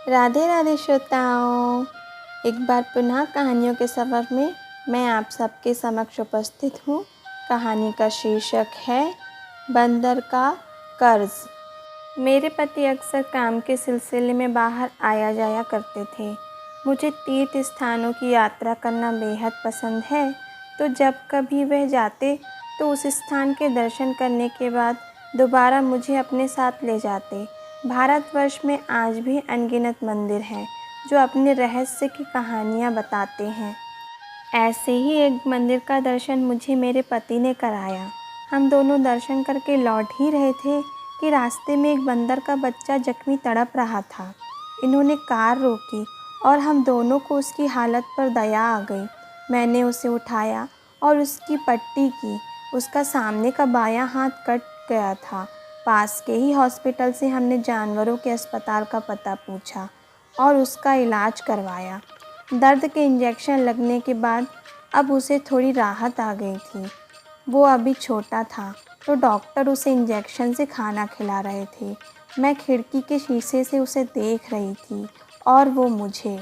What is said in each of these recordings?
राधे राधे श्रोताओं। एक बार पुनः कहानियों के सफ़र में मैं आप सबके समक्ष उपस्थित हूँ। कहानी का शीर्षक है बंदर का कर्ज। मेरे पति अक्सर काम के सिलसिले में बाहर आया जाया करते थे। मुझे तीर्थ स्थानों की यात्रा करना बेहद पसंद है, तो जब कभी वह जाते तो उस स्थान के दर्शन करने के बाद दोबारा मुझे अपने साथ ले जाते। भारतवर्ष में आज भी अनगिनत मंदिर हैं जो अपने रहस्य की कहानियाँ बताते हैं। ऐसे ही एक मंदिर का दर्शन मुझे मेरे पति ने कराया। हम दोनों दर्शन करके लौट ही रहे थे कि रास्ते में एक बंदर का बच्चा जख्मी तड़प रहा था। इन्होंने कार रोकी और हम दोनों को उसकी हालत पर दया आ गई। मैंने उसे उठाया और उसकी पट्टी की। उसका सामने का बायां हाथ कट गया था। पास के ही हॉस्पिटल से हमने जानवरों के अस्पताल का पता पूछा और उसका इलाज करवाया। दर्द के इंजेक्शन लगने के बाद अब उसे थोड़ी राहत आ गई थी। वो अभी छोटा था तो डॉक्टर उसे इंजेक्शन से खाना खिला रहे थे। मैं खिड़की के शीशे से उसे देख रही थी और वो मुझे।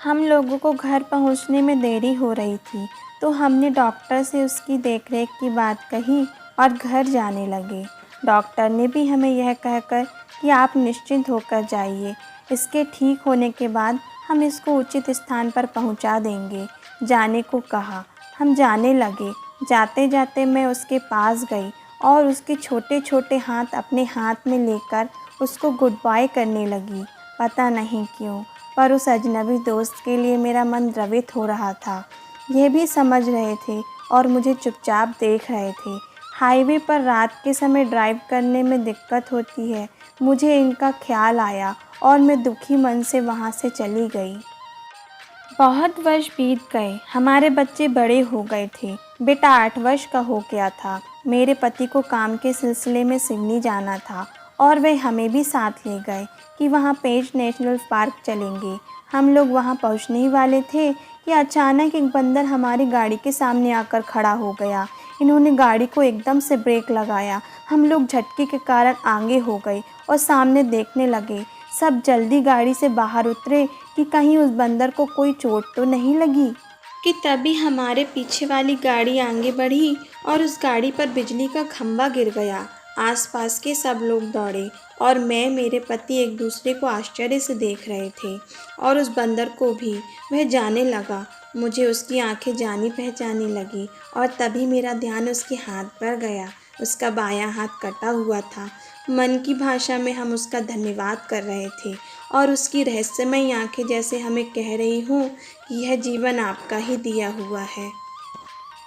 हम लोगों को घर पहुंचने में देरी हो रही थी, तो हमने डॉक्टर से उसकी देखरेख की बात कही और घर जाने लगे। डॉक्टर ने भी हमें यह कहकर कि आप निश्चिंत होकर जाइए, इसके ठीक होने के बाद हम इसको उचित स्थान पर पहुंचा देंगे, जाने को कहा। हम जाने लगे। जाते जाते मैं उसके पास गई और उसके छोटे छोटे हाथ अपने हाथ में लेकर उसको गुड बाय करने लगी। पता नहीं क्यों, पर उस अजनबी दोस्त के लिए मेरा मन द्रवित हो रहा था। यह भी समझ रहे थे और मुझे चुपचाप देख रहे थे। हाईवे पर रात के समय ड्राइव करने में दिक्कत होती है, मुझे इनका ख्याल आया और मैं दुखी मन से वहाँ से चली गई। बहुत वर्ष बीत गए। हमारे बच्चे बड़े हो गए थे। बेटा 8 वर्ष का हो गया था। मेरे पति को काम के सिलसिले में सिडनी जाना था और वे हमें भी साथ ले गए कि वहाँ पेंच नेशनल पार्क चलेंगे। हम लोग वहाँ पहुँचने ही वाले थे कि अचानक एक बंदर हमारी गाड़ी के सामने आकर खड़ा हो गया। इन्होंने गाड़ी को एकदम से ब्रेक लगाया। हम लोग झटके के कारण आगे हो गए और सामने देखने लगे। सब जल्दी गाड़ी से बाहर उतरे कि कहीं उस बंदर को कोई चोट तो नहीं लगी, कि तभी हमारे पीछे वाली गाड़ी आगे बढ़ी और उस गाड़ी पर बिजली का खंभा गिर गया। आसपास के सब लोग दौड़े और मैं मेरे पति एक दूसरे को आश्चर्य से देख रहे थे और उस बंदर को भी। वह जाने लगा। मुझे उसकी आंखें जानी पहचानी लगी और तभी मेरा ध्यान उसके हाथ पर गया। उसका बायां हाथ कटा हुआ था। मन की भाषा में हम उसका धन्यवाद कर रहे थे और उसकी रहस्यमयी आंखें जैसे हमें कह रही हों कि यह जीवन आपका ही दिया हुआ है।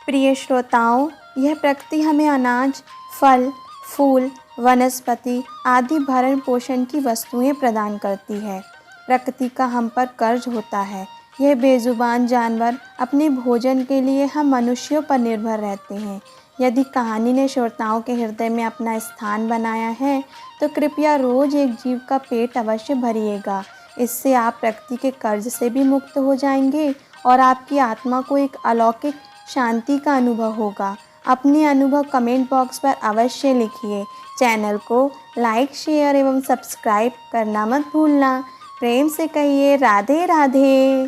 प्रिय श्रोताओं, यह प्रकृति हमें अनाज, फल, फूल, वनस्पति आदि भरण पोषण की वस्तुएं प्रदान करती है। प्रकृति का हम पर कर्ज होता है। यह बेजुबान जानवर अपने भोजन के लिए हम मनुष्यों पर निर्भर रहते हैं। यदि कहानी ने श्रोताओं के हृदय में अपना स्थान बनाया है, तो कृपया रोज़ एक जीव का पेट अवश्य भरिएगा। इससे आप प्रकृति के कर्ज से भी मुक्त हो जाएंगे और आपकी आत्मा को एक अलौकिक शांति का अनुभव होगा। अपने अनुभव कमेंट बॉक्स पर अवश्य लिखिए। चैनल को लाइक, शेयर एवं सब्सक्राइब करना मत भूलना। प्रेम से कहिए राधे राधे।